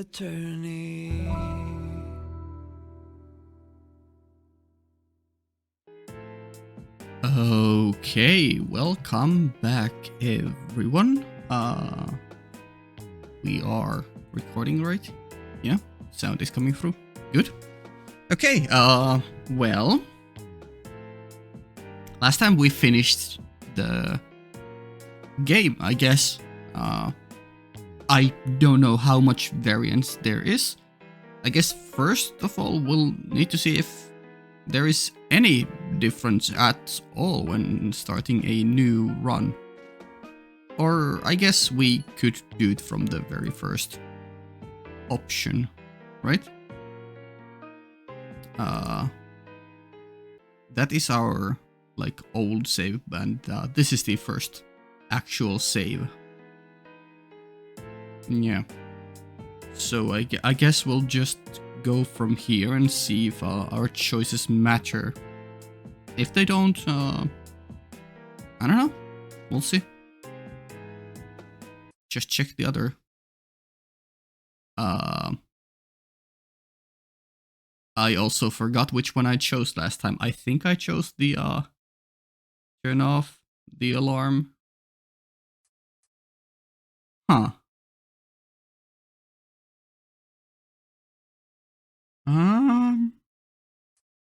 attorney. Okay, welcome back everyone. We are recording, right? Yeah, sound is coming through. Good. Okay, well, last time we finished the game, I guess. I don't know how much variance there is. I guess first of all, we'll need to see if there is any difference at all when starting a new run. Or I guess we could do it from the very first option, right? That is our like old save, and this is the first actual save. Yeah. So I guess we'll just go from here and see if our choices matter. If they don't, I don't know. We'll see. Just check the other. I also forgot which one I chose last time. I think I chose the turn off the alarm. Huh.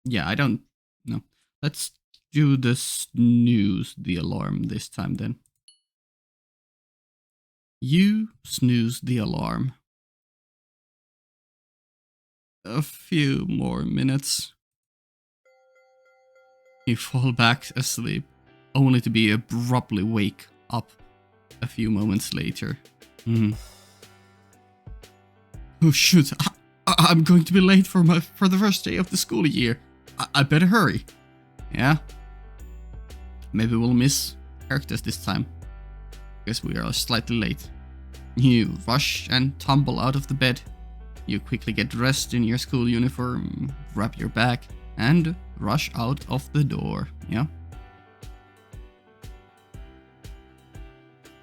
Yeah, I don't know. Let's do the snooze the alarm this time then. You snooze the alarm. A few more minutes. You fall back asleep, only to be abruptly wake up a few moments later. Oh shoot, I'm going to be late for the first day of the school year. I better hurry. Yeah. Maybe we'll miss characters this time. Guess we are slightly late. You rush and tumble out of the bed. You quickly get dressed in your school uniform, grab your bag, and rush out of the door. Yeah.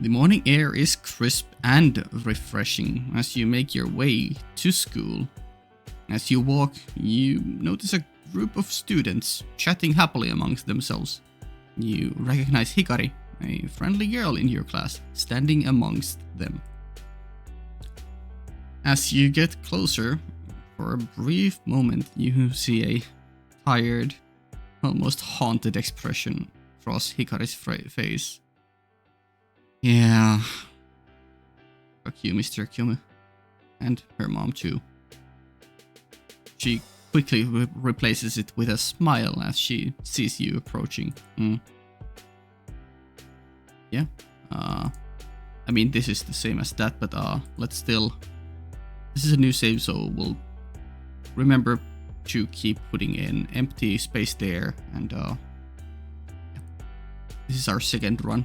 The morning air is crisp and refreshing as you make your way to school. As you walk, you notice a group of students chatting happily amongst themselves. You recognize Hikari, a friendly girl in your class, standing amongst them. As you get closer, for a brief moment you see a tired, almost haunted expression cross Hikari's face. Yeah. Fuck you, Mr. Kyumu. And her mom too. She quickly replaces it with a smile as she sees you approaching. Yeah. I mean, this is the same as that, but let's still... This is a new save, so we'll remember to keep putting in empty space there, and this is our second run.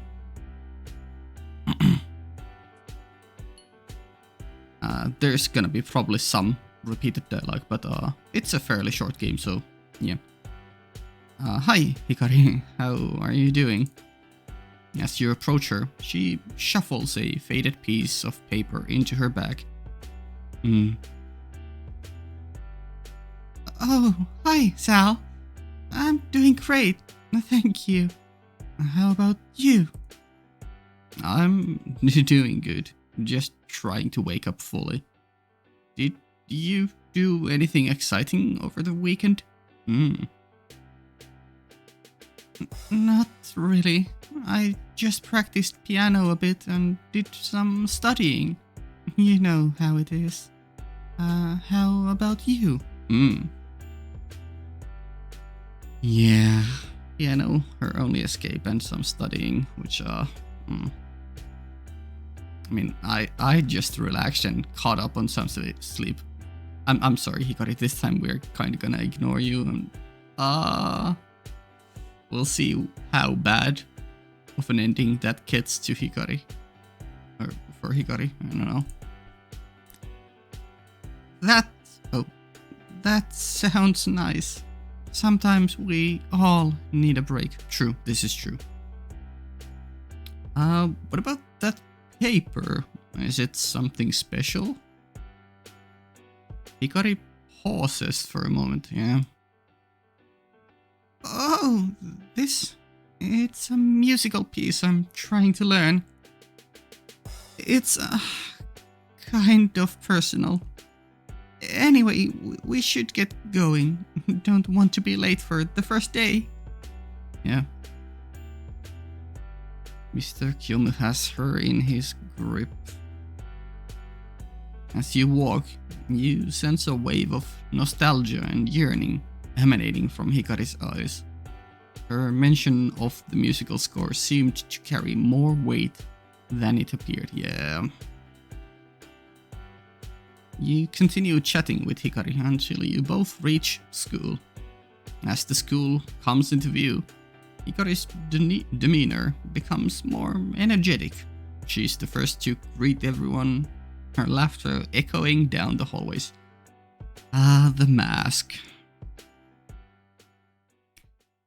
There's gonna be probably some repeated dialogue, but it's a fairly short game, so yeah. Hi, Hikari, how are you doing? As you approach her, she shuffles a faded piece of paper into her bag. Oh, hi, Sal. I'm doing great, thank you. How about you? I'm doing good, just trying to wake up fully. Did you do anything exciting over the weekend? Not really. I just practiced piano a bit and did some studying. You know how it is. How about you? Yeah, piano, her only escape, and some studying, which I mean, I just relaxed and caught up on some sleep. I'm sorry, Hikari, this time we're kinda gonna ignore you, and we'll see how bad of an ending that gets to Hikari. Or for Hikari, I don't know. That sounds nice. Sometimes we all need a break. True, this is true. What about that paper? Is it something special? Hikari pauses for a moment, yeah. Oh, it's a musical piece I'm trying to learn. It's kind of personal. Anyway, we should get going. Don't want to be late for the first day. Yeah. Mr. Kyumu has her in his grip. As you walk, you sense a wave of nostalgia and yearning emanating from Hikari's eyes. Her mention of the musical score seemed to carry more weight than it appeared, yeah. You continue chatting with Hikari until you both reach school. As the school comes into view, Hikari's demeanor becomes more energetic. She's the first to greet everyone, her laughter echoing down the hallways. Ah, the mask.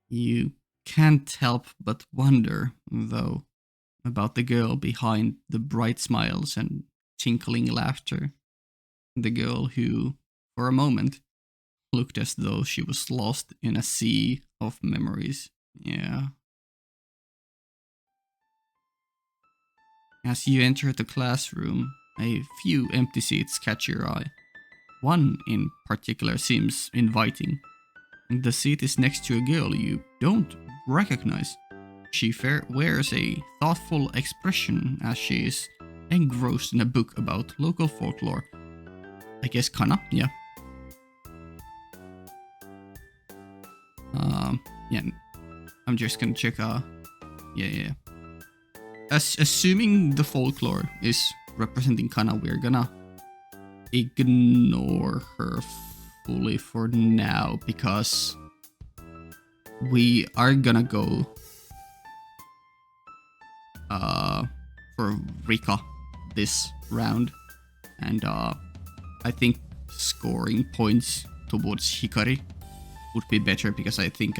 You can't help but wonder, though, about the girl behind the bright smiles and tinkling laughter. The girl who, for a moment, looked as though she was lost in a sea of memories. Yeah. As you enter the classroom, a few empty seats catch your eye. One in particular seems inviting. The seat is next to a girl you don't recognize. She wears a thoughtful expression as she is engrossed in a book about local folklore. I guess Kana, yeah. Yeah. I'm just gonna check. Yeah. Assuming the folklore is representing Kana, we're gonna ignore her fully for now because we are gonna go for Rika this round, and I think scoring points towards Hikari would be better because I think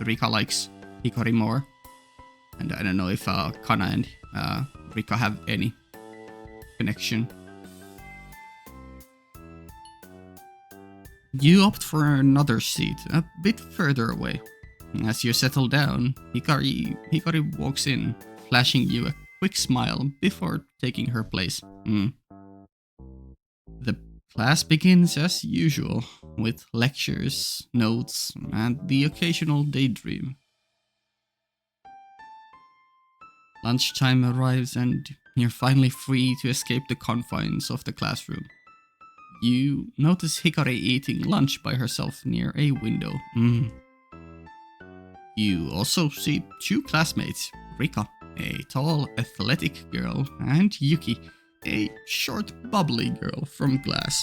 Rika likes Hikari more, and I don't know if Kana and Rika have any connection. You opt for another seat, a bit further away. As you settle down, Hikari walks in, flashing you a quick smile before taking her place. The class begins as usual, with lectures, notes, and the occasional daydream. Lunchtime arrives and you're finally free to escape the confines of the classroom. You notice Hikari eating lunch by herself near a window. You also see two classmates, Rika, a tall, athletic girl, and Yuki, a short, bubbly girl from class.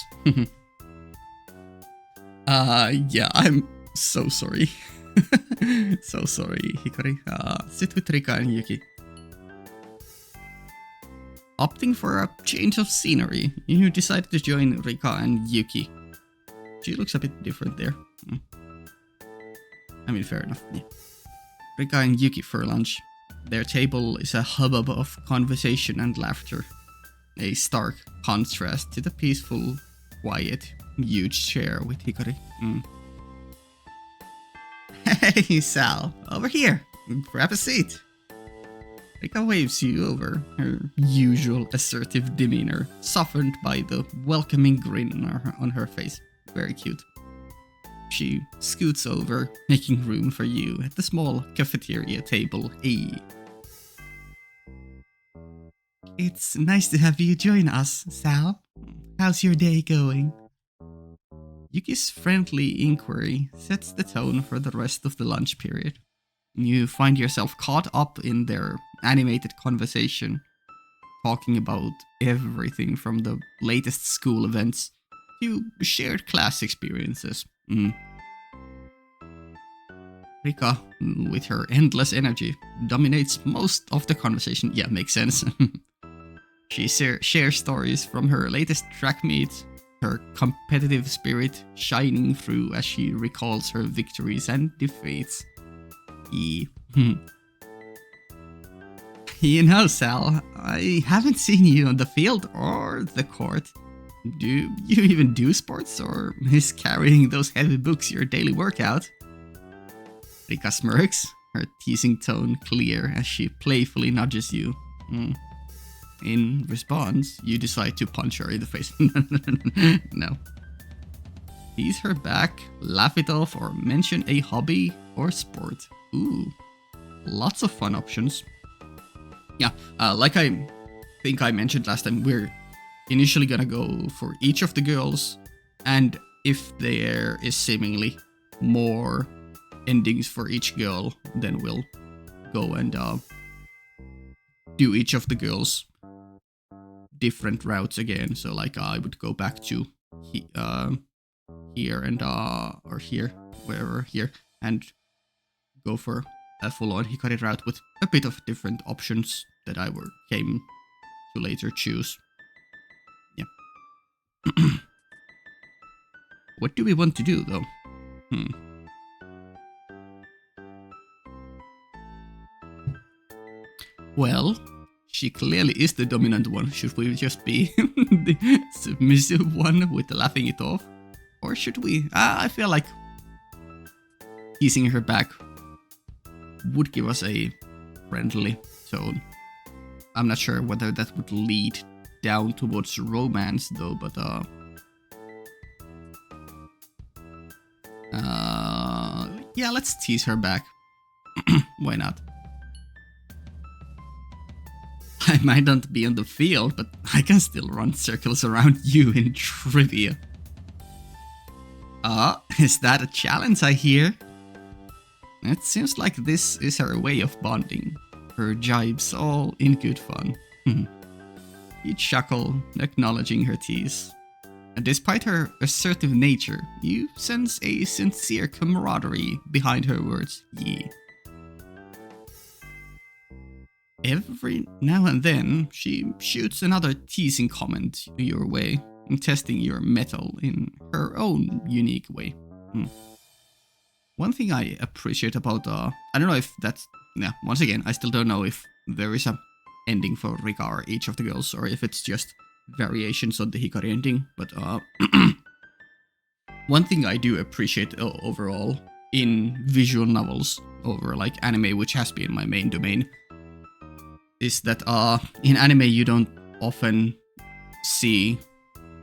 Yeah, I'm so sorry. So sorry, Hikari. Sit with Rika and Yuki. Opting for a change of scenery, you decided to join Rika and Yuki. She looks a bit different there. I mean, fair enough. Yeah. Rika and Yuki for lunch. Their table is a hubbub of conversation and laughter. A stark contrast to the peaceful, quiet, huge chair with Hikari. Hey, Sal, over here. Grab a seat. Rika waves you over, her usual assertive demeanor softened by the welcoming grin on her face. Very cute. She scoots over, making room for you at the small cafeteria table A. It's nice to have you join us, Sal. How's your day going? Yuki's friendly inquiry sets the tone for the rest of the lunch period. You find yourself caught up in their animated conversation, talking about everything from the latest school events to shared class experiences. Rika, with her endless energy, dominates most of the conversation. Yeah, makes sense. She shares stories from her latest track meet, her competitive spirit shining through as she recalls her victories and defeats. You know, Sal, I haven't seen you on the field or the court. Do you even do sports, or is carrying those heavy books your daily workout? Rika smirks, her teasing tone clear as she playfully nudges you. In response, you decide to punch her in the face. No. Tease her back, laugh it off, or mention a hobby or sport. Ooh, lots of fun options. Yeah, like I think I mentioned last time, we're initially gonna go for each of the girls, and if there is seemingly more endings for each girl, then we'll go and do each of the girls different routes again. So like I would go back to here and or here, wherever here, and go for a full-on Hikari route with a bit of different options that I came to later choose. Yeah. What do we want to do though? Well, she clearly is the dominant one. Should we just be the submissive one with laughing it off? Or should we? I feel like teasing her back would give us a friendly tone. I'm not sure whether that would lead down towards romance though, but yeah, let's tease her back. Why not? I might not be on the field, but I can still run circles around you in trivia. Is that a challenge I hear? It seems like this is her way of bonding. Her jibes all in good fun. You chuckle, acknowledging her tease. And despite her assertive nature, you sense a sincere camaraderie behind her words, yeah. Every now and then, she shoots another teasing comment your way, testing your mettle in her own unique way. One thing I appreciate about, I don't know if that's, yeah, once again, I still don't know if there is a ending for Rika or each of the girls, or if it's just variations on the Hikari ending, but one thing I do appreciate overall in visual novels over like anime, which has been my main domain, is that in anime you don't often see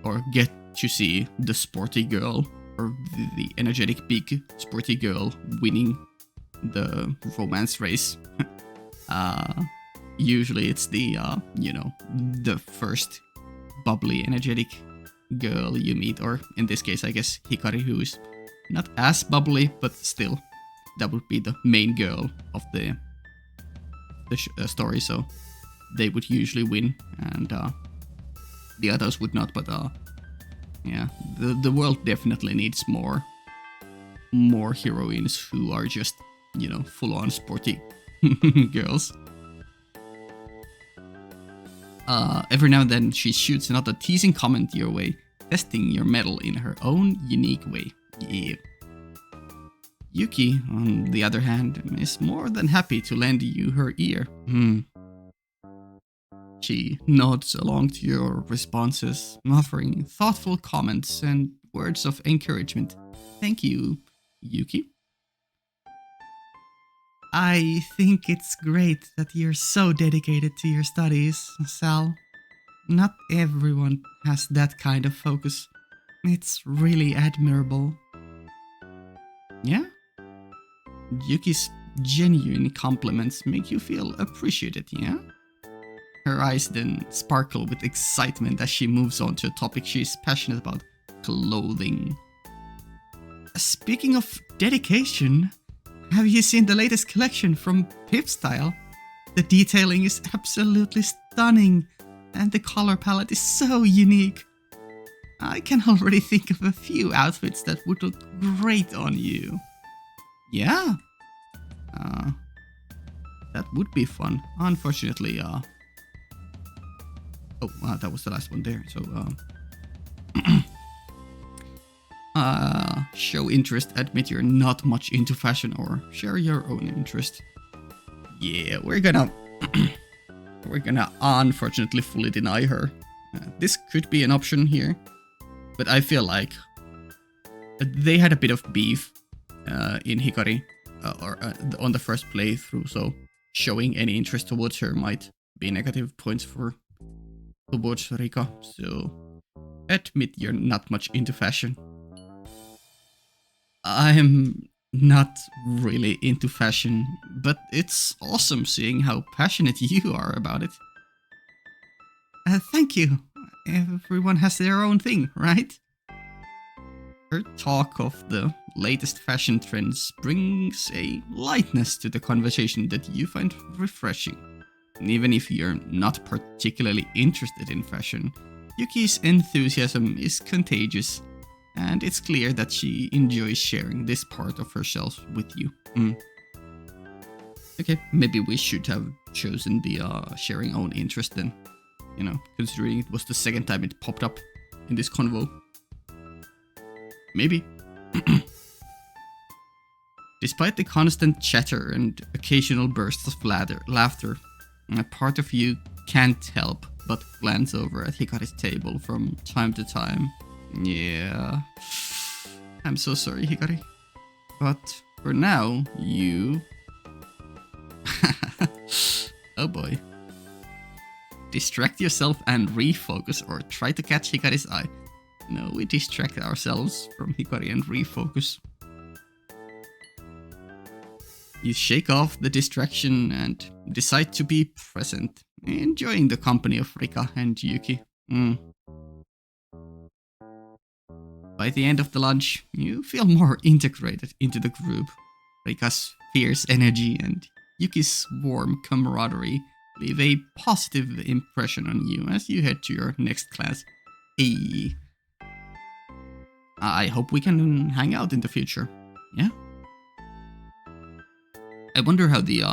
or get to see the sporty girl or the energetic big sporty girl winning the romance race. Usually it's the the first bubbly energetic girl you meet, or in this case I guess Hikari, who is not as bubbly, but still that would be the main girl of the story, so they would usually win, and the others would not. But yeah, the world definitely needs more heroines who are just full-on sporty girls. Every now and then she shoots another teasing comment your way, testing your mettle in her own unique way. Yeah. Yuki, on the other hand, is more than happy to lend you her ear. She nods along to your responses, offering thoughtful comments and words of encouragement. Thank you, Yuki. I think it's great that you're so dedicated to your studies, Sal. Not everyone has that kind of focus. It's really admirable. Yeah? Yuki's genuine compliments make you feel appreciated, yeah? Her eyes then sparkle with excitement as she moves on to a topic she's passionate about: clothing. Speaking of dedication, have you seen the latest collection from Pip Style? The detailing is absolutely stunning, and the color palette is so unique. I can already think of a few outfits that would look great on you. Yeah, that would be fun. Unfortunately, that was the last one there. So, show interest, admit you're not much into fashion, or share your own interest. Yeah, we're gonna unfortunately fully deny her This could be an option here, but I feel like they had a bit of beef in Hikari on the first playthrough, so showing any interest towards her might be negative points towards Rika. So admit you're not much into fashion. I'm not really into fashion, but it's awesome seeing how passionate you are about it. Thank you. Everyone has their own thing, right? Her talk of the latest fashion trends brings a lightness to the conversation that you find refreshing. And even if you're not particularly interested in fashion, Yuki's enthusiasm is contagious, and it's clear that she enjoys sharing this part of herself with you. Okay, maybe we should have chosen the sharing own interest then. You know, considering it was the second time it popped up in this convo. Maybe. Despite the constant chatter and occasional bursts of laughter, a part of you can't help but glance over at Hikari's table from time to time. Yeah. I'm so sorry, Hikari. But for now, you... Oh boy. Distract yourself and refocus, or try to catch Hikari's eye. No, we distract ourselves from Hikari and refocus. You shake off the distraction and decide to be present, enjoying the company of Rika and Yuki. By the end of the lunch, you feel more integrated into the group. Rika's fierce energy and Yuki's warm camaraderie leave a positive impression on you as you head to your next class. Hey. I hope we can hang out in the future. Yeah? I wonder how the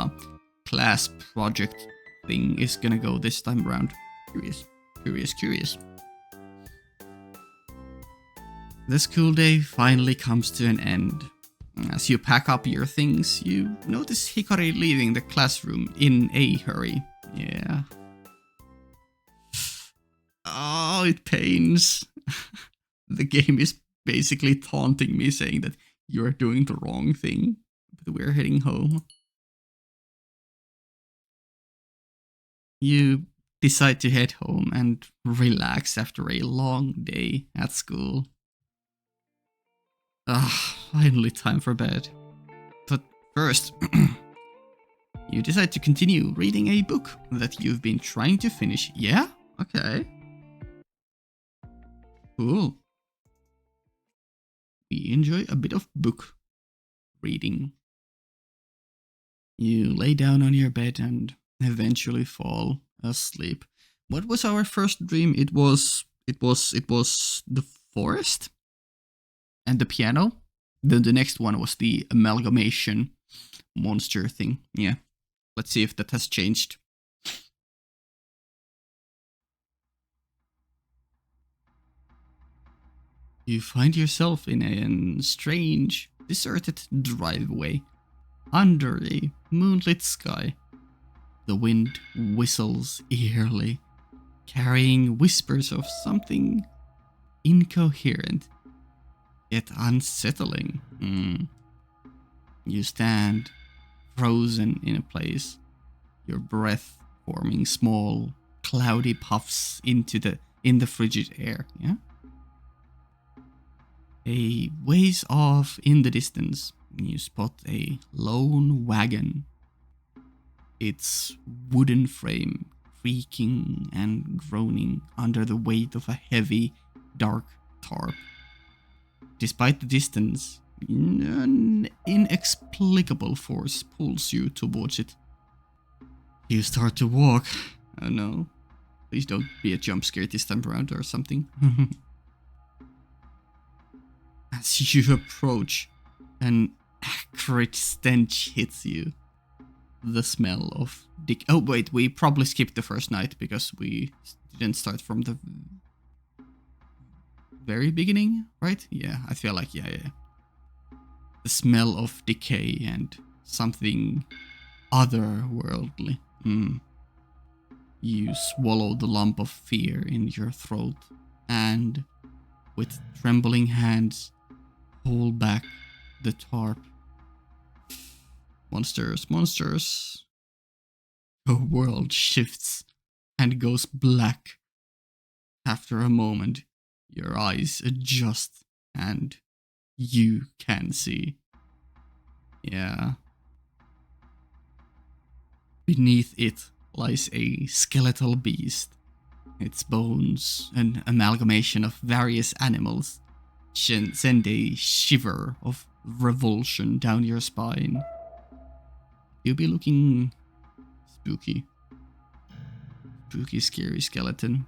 class project thing is gonna go this time around. Curious. The school day finally comes to an end. As you pack up your things, you notice Hikari leaving the classroom in a hurry. Yeah. Oh, it pains. The game is basically taunting me, saying that you're doing the wrong thing, but we're heading home. You decide to head home and relax after a long day at school. Finally time for bed. But first, you decide to continue reading a book that you've been trying to finish. Yeah? Okay. Cool. We enjoy a bit of book reading. You lay down on your bed and eventually fall asleep. What was our first dream? It was the forest and the piano. Then the next one was the amalgamation monster thing. Yeah. Let's see if that has changed. You find yourself in a strange, deserted driveway under a moonlit sky. The wind whistles eerily, carrying whispers of something incoherent, yet unsettling. You stand, frozen in a place, your breath forming small, cloudy puffs in the frigid air. Yeah. A ways off in the distance, you spot a lone wagon. Its wooden frame creaking and groaning under the weight of a heavy, dark tarp. Despite the distance, an inexplicable force pulls you towards it. You start to walk. Oh no. Please don't be a jump scare this time around or something. As you approach, an acrid stench hits you. The smell of Oh wait, we probably skipped the first night because we didn't start from the very beginning, right? Yeah, I feel like, yeah. The smell of decay and something otherworldly. You swallow the lump of fear in your throat and, with trembling hands, pull back the tarp. Monsters, monsters. The world shifts and goes black. After a moment, your eyes adjust and you can see. Yeah. Beneath it lies a skeletal beast. Its bones, an amalgamation of various animals, send a shiver of revulsion down your spine. You'll be looking spooky. Spooky, scary skeleton.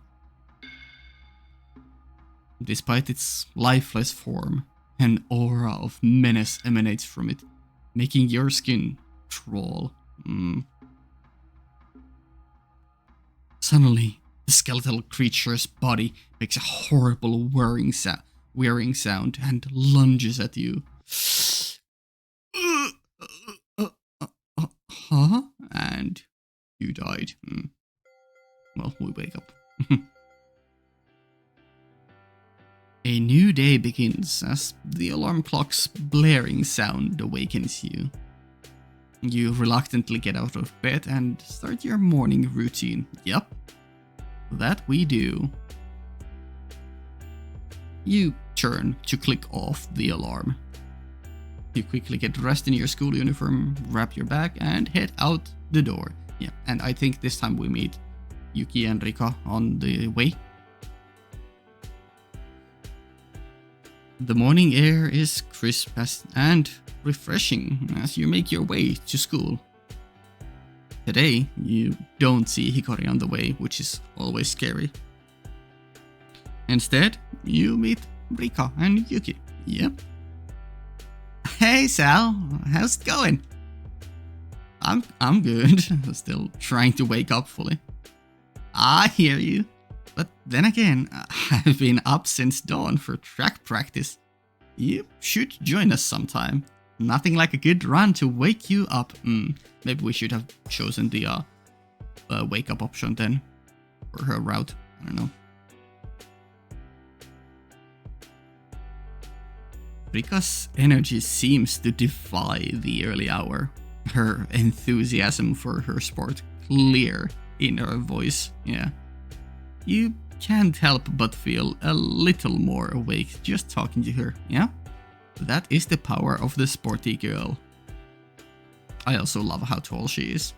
Despite its lifeless form, an aura of menace emanates from it, making your skin crawl. Suddenly, the skeletal creature's body makes a horrible whirring sound and lunges at you. Huh? And you died. Well, we wake up. A new day begins as the alarm clock's blaring sound awakens you. You reluctantly get out of bed and start your morning routine. Yup, that we do. You turn to click off the alarm. You quickly get dressed in your school uniform, wrap your bag, and head out the door. Yeah, and I think this time we meet Yuki and Rika on the way. The morning air is crisp and refreshing as you make your way to school. Today, you don't see Hikari on the way, which is always scary. Instead, you meet Rika and Yuki. Yep. Hey Sal, how's it going? I'm good. Still trying to wake up fully. I hear you. But then again, I've been up since dawn for track practice. You should join us sometime. Nothing like a good run to wake you up. Maybe we should have chosen the wake up option then. For her route. I don't know. Rika's energy seems to defy the early hour. Her enthusiasm for her sport clear in her voice. Yeah. You can't help but feel a little more awake just talking to her, yeah? That is the power of the sporty girl. I also love how tall she is.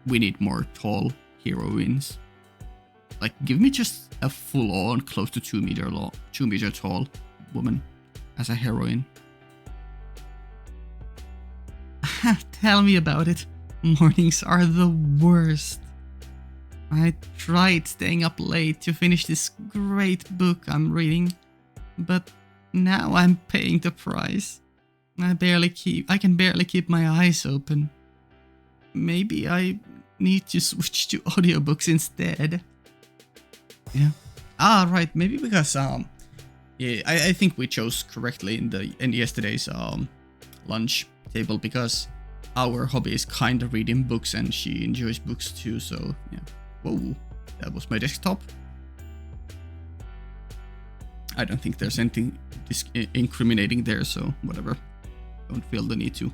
We need more tall heroines. Like, give me just a full-on, close to 2 meter tall woman as a heroine. Tell me about it. Mornings are the worst. I tried staying up late to finish this great book I'm reading, but now I'm paying the price. I can barely keep my eyes open. Maybe I need to switch to audiobooks instead. Yeah. Right, maybe because yeah, I think we chose correctly in yesterday's lunch table because our hobby is kind of reading books and she enjoys books too, so yeah. Whoa, that was my desktop. I don't think there's anything incriminating there, so whatever. Don't feel the need to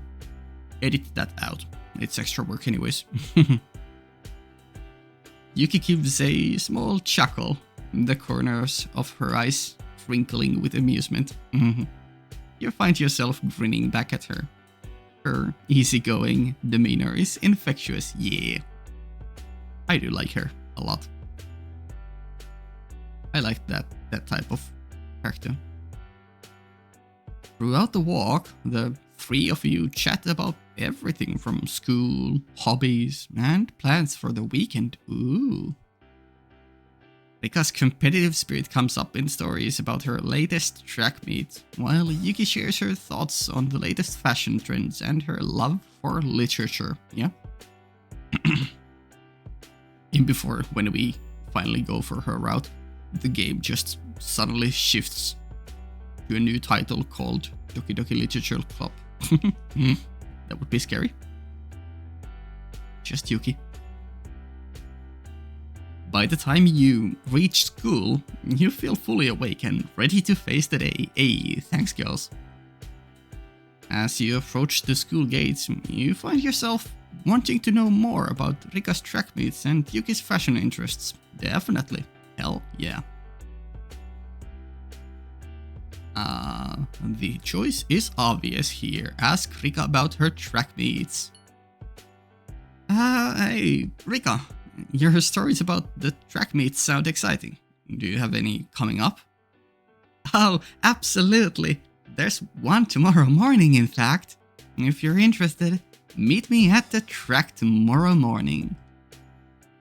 edit that out. It's extra work anyways. Yuki gives a small chuckle, the corners of her eyes twinkling with amusement. You find yourself grinning back at her. Her easygoing demeanor is infectious, yeah. I do like her a lot. I like that type of character. Throughout the walk, the three of you chat about everything from school, hobbies, and plans for the weekend. Ooh. Rika's competitive spirit comes up in stories about her latest track meet, while Yuki shares her thoughts on the latest fashion trends and her love for literature. Yeah. Before, when we finally go for her route, the game just suddenly shifts to a new title called Doki Doki Literature Club. That would be scary. Just Yuki. by the time you reach school, you feel fully awake and ready to face the day. Hey, thanks girls. As you approach the school gates, you find yourself wanting to know more about Rika's track meets and Yuki's fashion interests. Definitely. Hell yeah. The choice is obvious here. Ask Rika about her track meets. Hey, Rika, your stories about the track meets sound exciting. Do you have any coming up? Oh, absolutely. There's one tomorrow morning, in fact. If you're interested, meet me at the track tomorrow morning.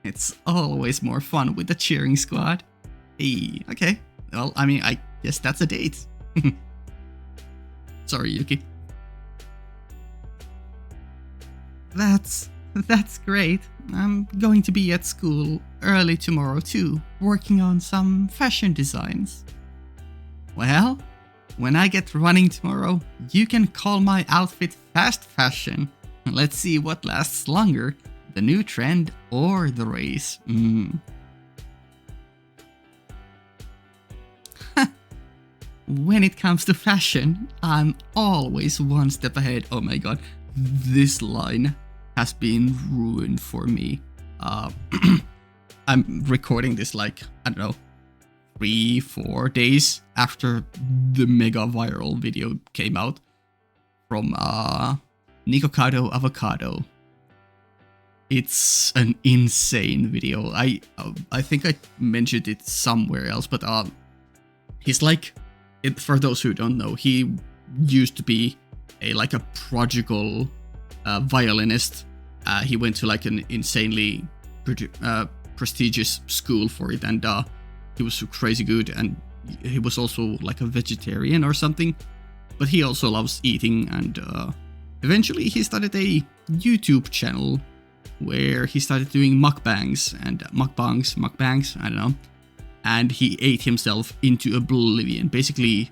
It's always more fun with the cheering squad. Hey, okay. Well, I mean, I guess that's a date. Sorry, Yuki. That's great. I'm going to be at school early tomorrow too, working on some fashion designs. Well, when I get running tomorrow, you can call my outfit fast fashion. Let's see what lasts longer, the new trend or the race. When it comes to fashion, I'm always one step ahead. Oh my god, this line has been ruined for me. I'm recording this like, I don't know, 3-4 days after the mega viral video came out from Nikocado Avocado. It's an insane video. I think I mentioned it somewhere else, but he's like, for those who don't know, he used to be a prodigal violinist. He went to like an insanely prestigious school for it, and he was crazy good, and he was also like a vegetarian or something, but he also loves eating, and eventually he started a YouTube channel where he started doing mukbangs, I don't know, and he ate himself into oblivion, basically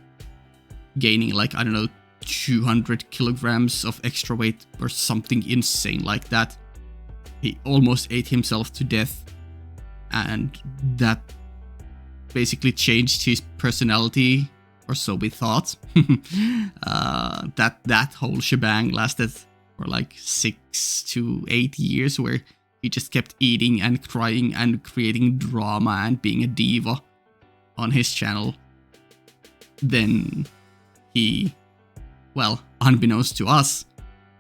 gaining like, I don't know, 200 kilograms of extra weight or something insane like that. He almost ate himself to death, and that basically changed his personality, or so we thought. That whole shebang lasted for like 6 to 8 years, where he just kept eating and crying and creating drama and being a diva on his channel. Then he, well, unbeknownst to us,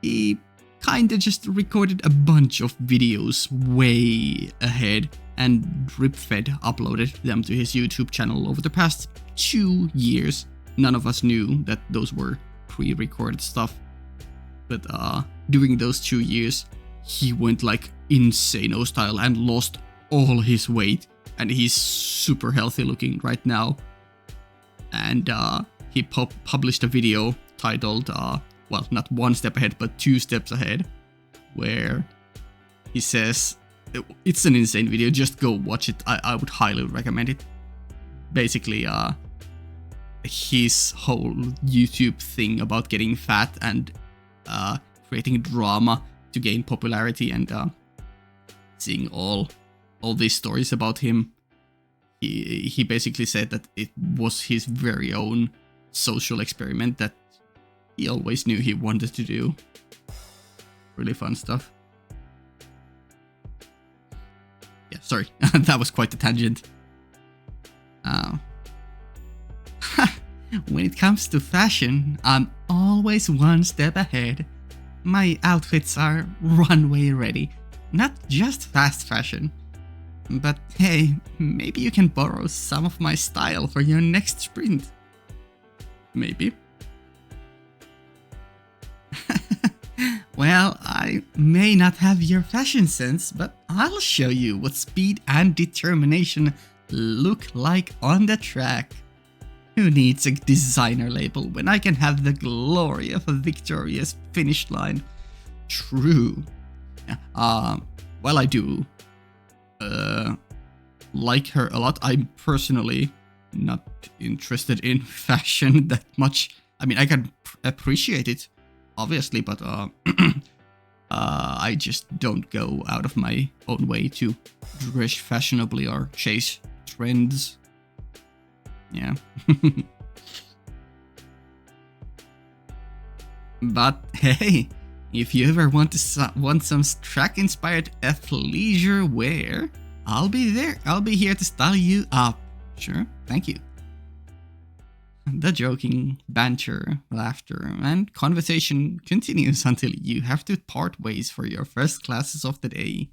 he kinda just recorded a bunch of videos way ahead and drip-fed uploaded them to his YouTube channel over the past 2 years. None of us knew that those were pre-recorded stuff. But during those 2 years, he went like insano style and lost all his weight, and he's super healthy looking right now. And he published a video titled, well, not one step ahead, but 2 steps ahead, where he says, it's an insane video, just go watch it, I would highly recommend it. Basically, his whole YouTube thing about getting fat and creating drama to gain popularity, and seeing all these stories about him, he basically said that it was his very own social experiment that he always knew he wanted to do. Really fun stuff. Yeah, sorry, that was quite a tangent. When it comes to fashion, I'm always one step ahead. My outfits are runway ready, not just fast fashion. But hey, maybe you can borrow some of my style for your next sprint. Maybe. Well, I may not have your fashion sense, but I'll show you what speed and determination look like on the track. Who needs a designer label when I can have the glory of a victorious finish line? True. While I do like her a lot, I'm personally not interested in fashion that much. I mean, I can appreciate it, obviously, but I just don't go out of my own way to dress fashionably or chase trends. Yeah. But hey, if you ever want some track-inspired athleisure wear, I'll be there. I'll be here to style you up. Sure, thank you. The joking, banter, laughter, and conversation continues until you have to part ways for your first classes of the day.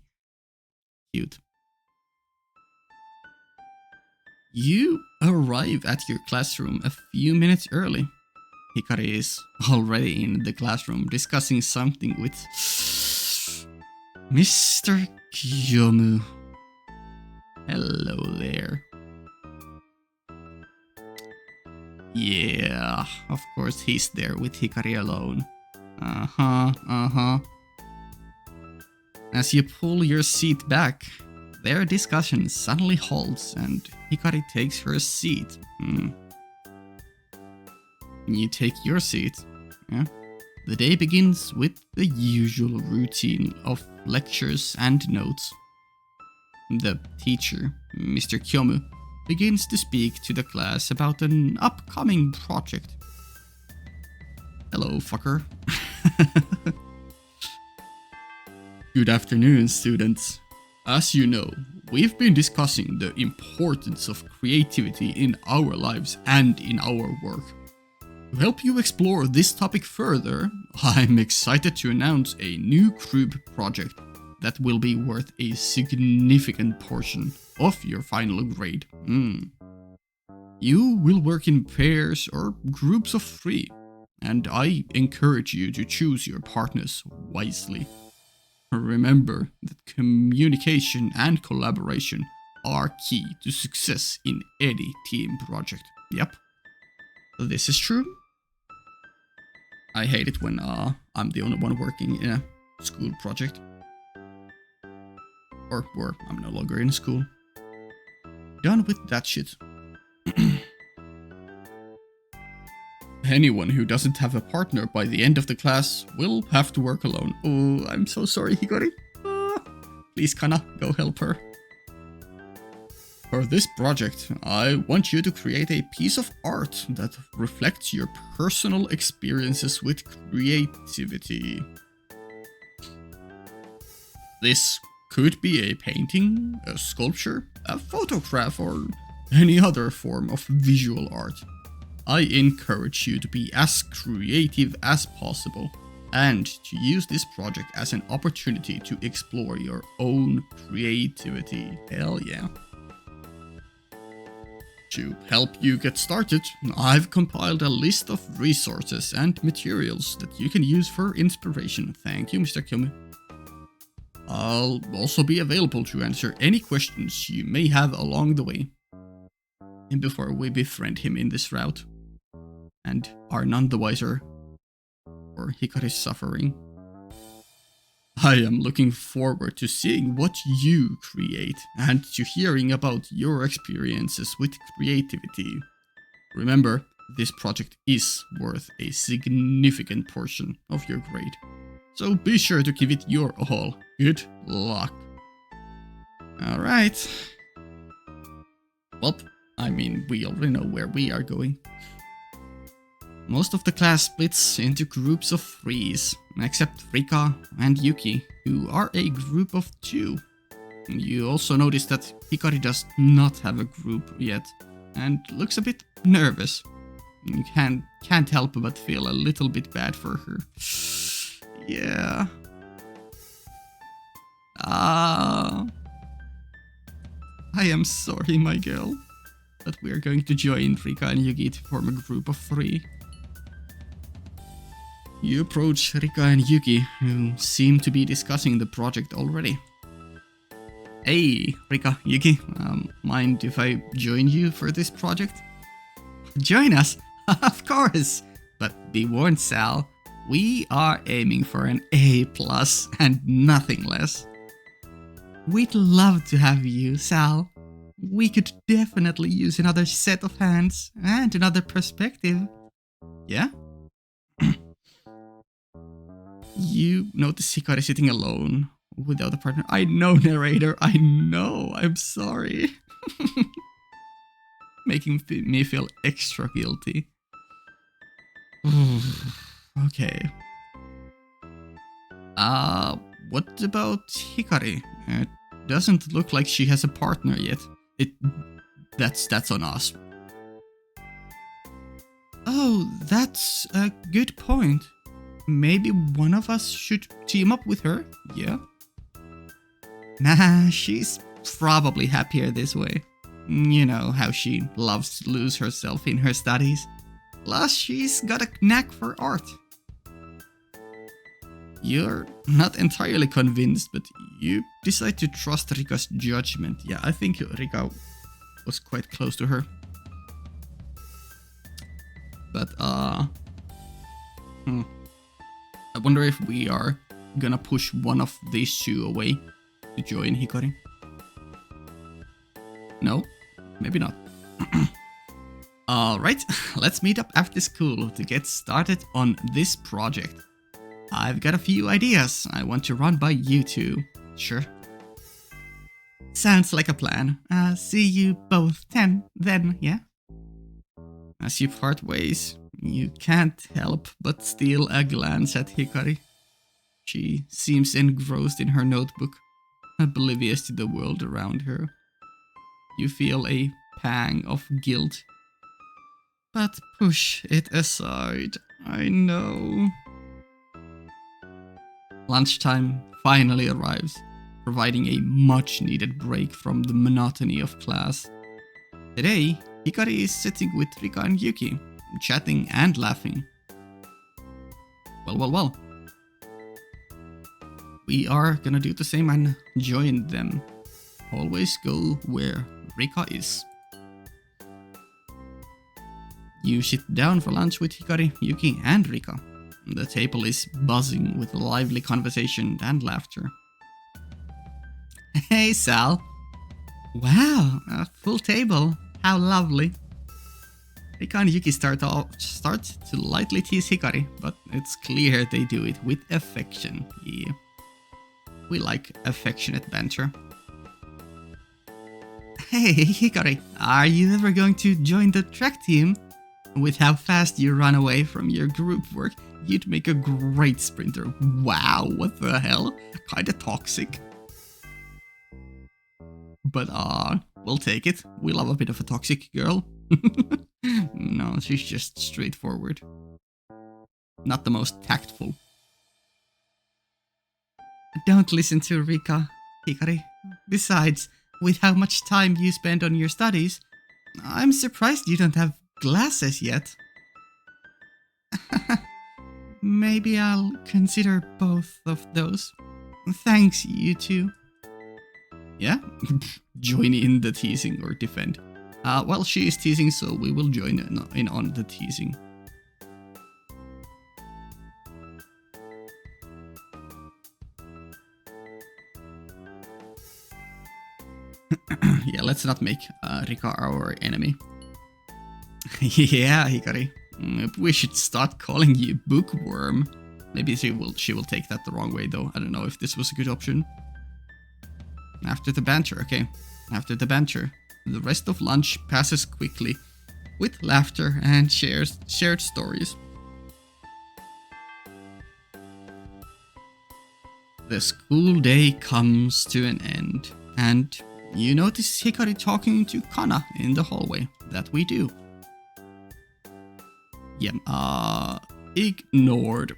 Cute. You arrive at your classroom a few minutes early. Hikari is already in the classroom discussing something with Mr. Kiyomu. Hello there. Yeah, of course he's there with Hikari alone. As you pull your seat back, their discussion suddenly halts and Hikari takes her seat. You take your seat. Yeah. The day begins with the usual routine of lectures and notes. The teacher, Mr. Kiyomu, begins to speak to the class about an upcoming project. Hello, fucker. Good afternoon, students. As you know, we've been discussing the importance of creativity in our lives and in our work. To help you explore this topic further, I'm excited to announce a new group project that will be worth a significant portion of your final grade. You will work in pairs or groups of 3, and I encourage you to choose your partners wisely. Remember that communication and collaboration are key to success in any team project. Yep, this is true. I hate it when I'm the only one working in a school project. Or where I'm no longer in school. Done with that shit. Anyone who doesn't have a partner by the end of the class will have to work alone. Oh, I'm so sorry, Hikari. Please, Kana, go help her. For this project, I want you to create a piece of art that reflects your personal experiences with creativity. This could be a painting, a sculpture, a photograph, or any other form of visual art. I encourage you to be as creative as possible and to use this project as an opportunity to explore your own creativity. Hell yeah. To help you get started, I've compiled a list of resources and materials that you can use for inspiration. Thank you, Mr. Kiyomu. I'll also be available to answer any questions you may have along the way. And before we befriend him in this route, and are none the wiser for Hikari's suffering. I am looking forward to seeing what you create and to hearing about your experiences with creativity. Remember, this project is worth a significant portion of your grade, so be sure to give it your all. Good luck. Alright. Well, I mean, we already know where we are going. Most of the class splits into groups of 3s, except Rika and Yuki, who are a group of 2. You also notice that Hikari does not have a group yet, and looks a bit nervous. You can't help but feel a little bit bad for her. Yeah. I am sorry, my girl, but we are going to join Rika and Yuki to form a group of 3. You approach Rika and Yuki, who seem to be discussing the project already. Hey, Rika, Yuki, mind if I join you for this project? Join us? Of course! But be warned, Sal, we are aiming for an A+ and nothing less. We'd love to have you, Sal. We could definitely use another set of hands and another perspective. Yeah? You notice Hikari sitting alone without a partner. I know, narrator, I know, I'm sorry. Making me feel extra guilty. Okay. What about Hikari? It doesn't look like she has a partner yet. That's on us. Oh, that's a good point. Maybe one of us should team up with her? Yeah? Nah, she's probably happier this way. You know how she loves to lose herself in her studies. Plus, she's got a knack for art. You're not entirely convinced, but you decide to trust Rika's judgment. Yeah, I think Rika was quite close to her. But, I wonder if we are gonna push one of these two away to join Hikari. No? Maybe not. Alright, let's meet up after school to get started on this project. I've got a few ideas I want to run by you two. Sure. Sounds like a plan. See you both then, yeah? As you part ways, you can't help but steal a glance at Hikari. She seems engrossed in her notebook, oblivious to the world around her. You feel a pang of guilt. But push it aside, I know. Lunchtime finally arrives, providing a much-needed break from the monotony of class. Today, Hikari is sitting with Rika and Yuki, chatting and laughing. Well. We are gonna do the same and join them. Always go where Rika is. You sit down for lunch with Hikari, Yuki, and Rika. The table is buzzing with lively conversation and laughter. Hey, Sal. Wow, a full table. How lovely. Rika and Yuki start to lightly tease Hikari, but it's clear they do it with affection. Yeah. We like affectionate banter. Hey, Hikari, are you ever going to join the track team? With how fast you run away from your group work, you'd make a great sprinter. Wow, what the hell? Kinda toxic. But we'll take it. We love a bit of a toxic girl. No, she's just straightforward. Not the most tactful. Don't listen to Rika, Hikari. Besides, with how much time you spend on your studies, I'm surprised you don't have glasses yet. Maybe I'll consider both of those. Thanks, you two. Yeah? Join in the teasing or defend. Well, she is teasing, so we will join in on the teasing. Yeah, let's not make Rika our enemy. Yeah, Hikari. We should start calling you Bookworm. Maybe she will take that the wrong way, though. I don't know if this was a good option. After the banter, okay. After the banter, the rest of lunch passes quickly, with laughter and shared stories. The school day comes to an end, and you notice Hikari talking to Kana in the hallway. That we do. Yeah, ignored.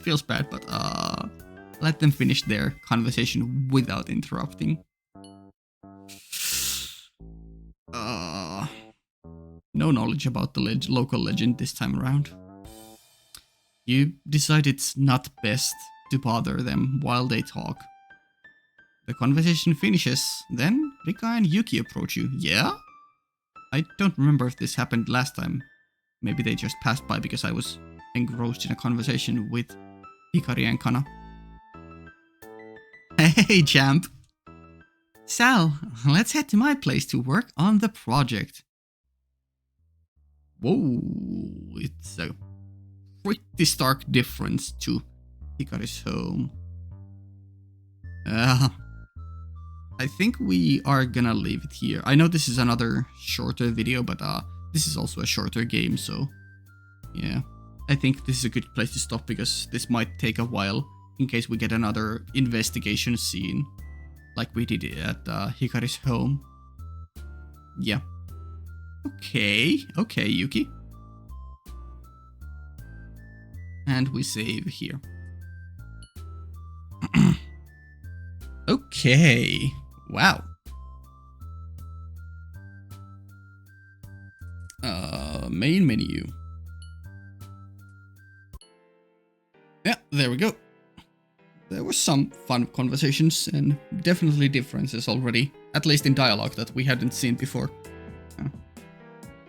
Feels bad, but let them finish their conversation without interrupting. No knowledge about the local legend this time around. You decide it's not best to bother them while they talk. The conversation finishes, then Rika and Yuki approach you. Yeah? I don't remember if this happened last time. Maybe they just passed by because I was engrossed in a conversation with Hikari and Kana. Hey, champ! Sal, let's head to my place to work on the project. Whoa, it's a pretty stark difference to Hikari's home. I think we are gonna leave it here. I know this is another shorter video, but this is also a shorter game, so yeah. I think this is a good place to stop because this might take a while in case we get another investigation scene like we did at Hikari's home. Yeah. Okay, Yuki. And we save here. Okay. Wow. Main menu. Yeah, there we go. There were some fun conversations and definitely differences already, at least in dialogue that we hadn't seen before.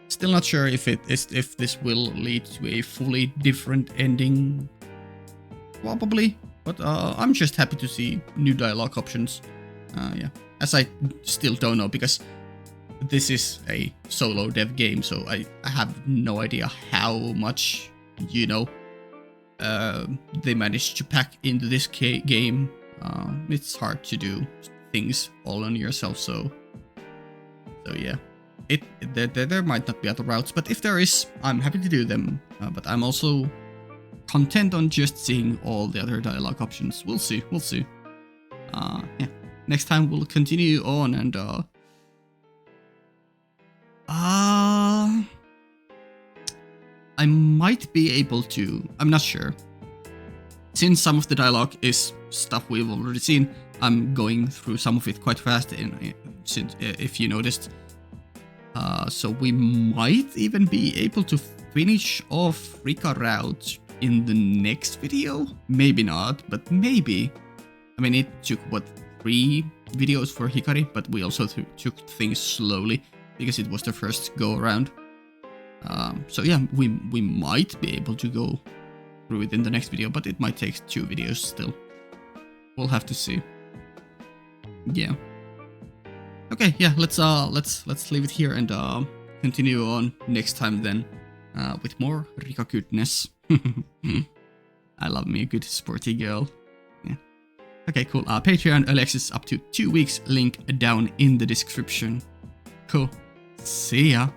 Still not sure if this will lead to a fully different ending. Probably, but I'm just happy to see new dialogue options. Yeah, as I still don't know because this is a solo dev game, so I have no idea how much, you know, they managed to pack into this game. It's hard to do things all on yourself, so yeah. There might not be other routes, but if there is, I'm happy to do them. But I'm also content on just seeing all the other dialogue options. We'll see. Yeah. Next time we'll continue on and I might be able to. I'm not sure. Since some of the dialogue is stuff we've already seen, I'm going through some of it quite fast. Since if you noticed. So we might even be able to finish off Rika route in the next video. Maybe not, but maybe. I mean, it took, what, 3 videos for Hikari, but we also took things slowly because it was the first go around. So yeah, we might be able to go through it in the next video, but it might take 2 videos still. We'll have to see. Yeah. Okay, yeah, let's leave it here and continue on next time then with more Rika goodness. I love me a good sporty girl. Yeah. Okay, cool. Patreon Alexis up to 2 weeks. Link down in the description. Cool. See ya.